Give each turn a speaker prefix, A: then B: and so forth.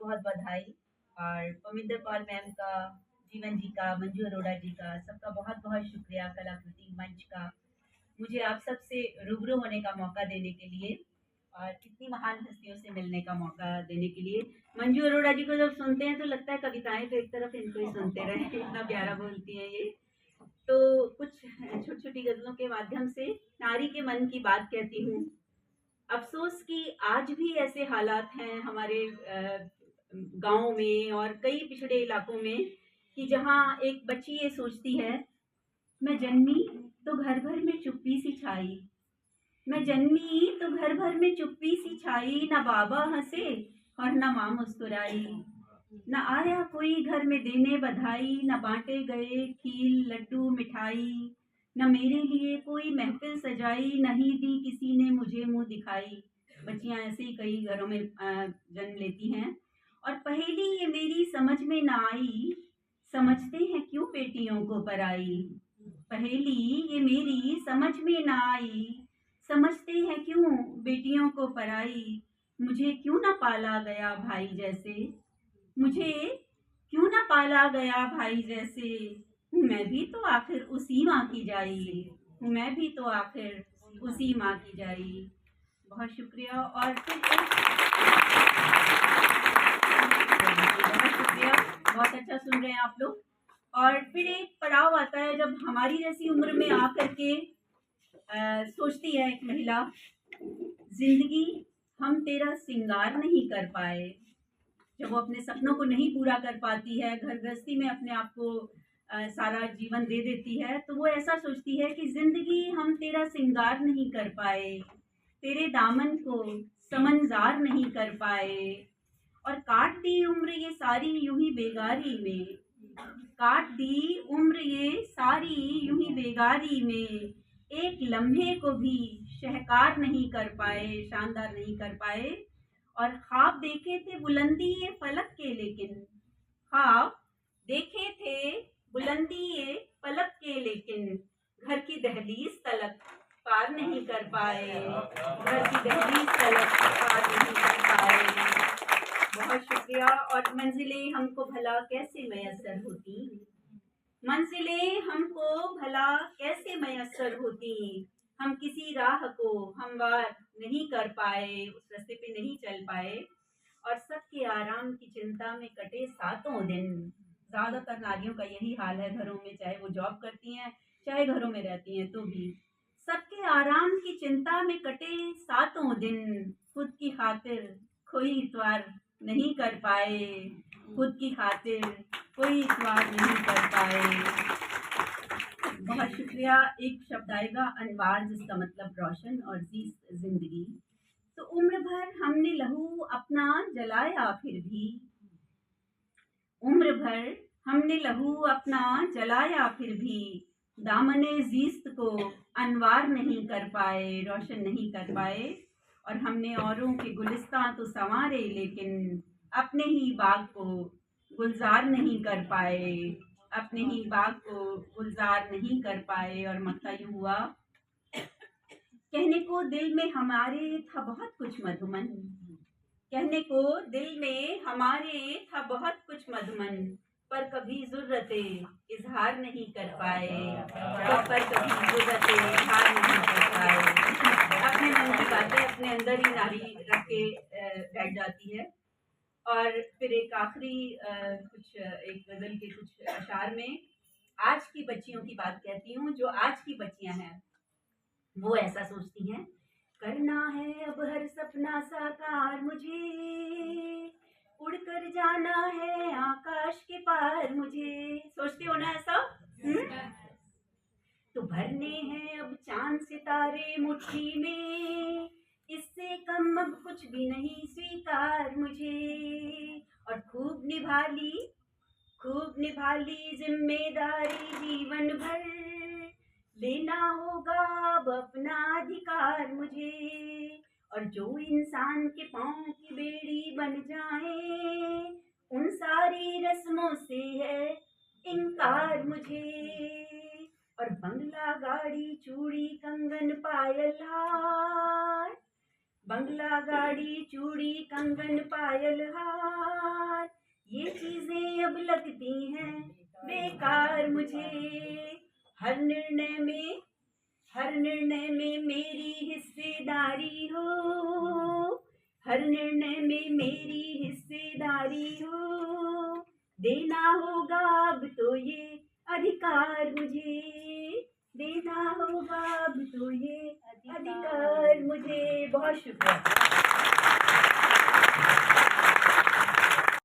A: बहुत बधाई और पवित्र कौर मैम का, जीवन जी का, मंजू अरोड़ा जी का, सबका बहुत बहुत शुक्रिया कलाकृति मंच का, मुझे आप सबसे रूबरू होने का मौका देने के लिए और इतनी महान हस्तियों से मिलने का मौका देने के लिए। मंजू अरोड़ा जी को जब सुनते हैं तो लगता है कविताएं तो एक तरफ इनको ही सुनते रहे, इतना प्यारा बोलती हैं ये। तो कुछ छोटी छोटी गजलों के माध्यम से नारी के मन की बात कहती हूँ। अफसोस कि आज भी ऐसे हालात हैं हमारे गाँव में और कई पिछड़े इलाकों में कि जहाँ एक बच्ची ये सोचती है, मैं जन्मी तो घर भर में चुप्पी सी छाई, मैं जन्मी तो घर भर में चुप्पी सी छाई, ना बाबा हंसे और ना माँ मुस्कुराई, न आया कोई घर में देने बधाई, न बांटे गए खील लड्डू मिठाई, न मेरे लिए कोई महफिल सजाई, नहीं दी किसी ने मुझे मुंह दिखाई। बच्चियां ऐसे ही कई घरों में जन्म लेती हैं। और पहेली ये मेरी समझ में ना आई, समझते हैं क्यों बेटियों को पराई। पहेली ये मेरी समझ में ना आई, समझते हैं क्यों बेटियों को पराई। मुझे क्यों ना पाला गया भाई जैसे, मुझे क्यों ना पाला गया भाई जैसे, मैं भी तो आखिर उसी माँ की जाई, मैं भी तो आखिर उसी माँ की जाई। बहुत शुक्रिया। और फिर बहुत शुक्रिया, बहुत अच्छा सुन रहे हैं आप लोग। और फिर एक पड़ाव आता है जब हमारी जैसी उम्र में आकर के सोचती है एक महिला, जिंदगी हम तेरा सिंगार नहीं कर पाए। जब वो अपने सपनों को नहीं पूरा कर पाती है, घर गृहस्थी में अपने आप को सारा जीवन दे देती है, तो वो ऐसा सोचती है कि जिंदगी हम तेरा सिंगार नहीं कर पाए, तेरे दामन को समंजार नहीं कर पाए, और काट दी उम्र ये सारी यूं ही बेगारी में, काट दी उम्र ये सारी यूं ही बेगारी में, एक लम्हे को भी शहकार नहीं कर पाए, शानदार नहीं कर पाए। और ख्वाब देखे थे बुलंदी ये फलक के, लेकिन ख्वाब देखे थे बुलंदी ये फलक के, लेकिन घर की दहलीज तलक पार नहीं कर पाए, घर की दहलीज तलक पार नहीं कर पाए। बहुत शुक्रिया। और मंजिलें हमको भला कैसे मैसर होती, मंजिलें हमको भला कैसे मैसर होती, हम किसी राह को हमवार नहीं कर पाए, उस रास्ते पे नहीं चल पाए, और सबके आराम की चिंता में कटे सातों दिन। ज्यादातर नारियों का यही हाल है घरों में, चाहे वो जॉब करती हैं चाहे घरों में रहती हैं, तो भी सबके आराम की चिंता में कटे सातों दिन, खुद की खातिर कोई इतवार नहीं कर पाए, खुद की खातिर कोई इतवार नहीं कर पाए। बहुत शुक्रिया। एक शब्द आएगा अनवार, जिसका मतलब रोशन, और जी जिंदगी। तो उम्र भर हमने लहू अपना जलाया, फिर भी उम्र भर हमने लहू अपना जलाया, फिर भी दामने जीस्त को अनवार नहीं कर पाए, रोशन नहीं कर पाए। और हमने औरों के गुलिस्तां तो संवारे, लेकिन अपने ही बाग को गुलजार नहीं कर पाए, अपने ही बाग को गुलजार नहीं कर पाए। और मक्ता यूं हुआ, कहने को दिल में हमारे था बहुत कुछ मधुमन, कहने को दिल में हमारे था बहुत कुछ मधुमन, पर कभी जुर्रते इजहार नहीं कर पाए, पर कभी जुर्रते इजहार नहीं कर पाए। अपने मन की बातें अपने अंदर ही नारी रख के बैठ जाती है। और फिर एक आखिरी कुछ एक गजल के कुछ अशार में आज की बच्चियों की बात कहती हूँ। जो आज की बच्चियां हैं वो ऐसा सोचती हैं, करना है अब हर सपना साकार मुझे, उड़कर जाना है आकाश के पार मुझे। सोचते हो ना ऐसा? तो भरने हैं अब चांद सितारे मुट्ठी में, इससे कम अब कुछ भी नहीं स्वीकार मुझे। और खूब निभा ली जिम्मेदारी जीवन भर, लेना होगा अब अपना अधिकार मुझे। और जो इंसान के पाँव की बेड़ी बन जाए, उन सारी रस्मों से है इनकार मुझे। और बंगला गाड़ी चूड़ी कंगन पायल हार, बंगला गाड़ी चूड़ी कंगन पायल हार, ये चीजें अब लगती हैं बेकार मुझे। हर निर्णय में मेरी हिस्सेदारी हो, हर निर्णय में मेरी हिस्सेदारी हो। देना होगा अब तो ये अधिकार मुझे, देना होगा अब तो ये अधिकार मुझे। बहुत शुक्रिया।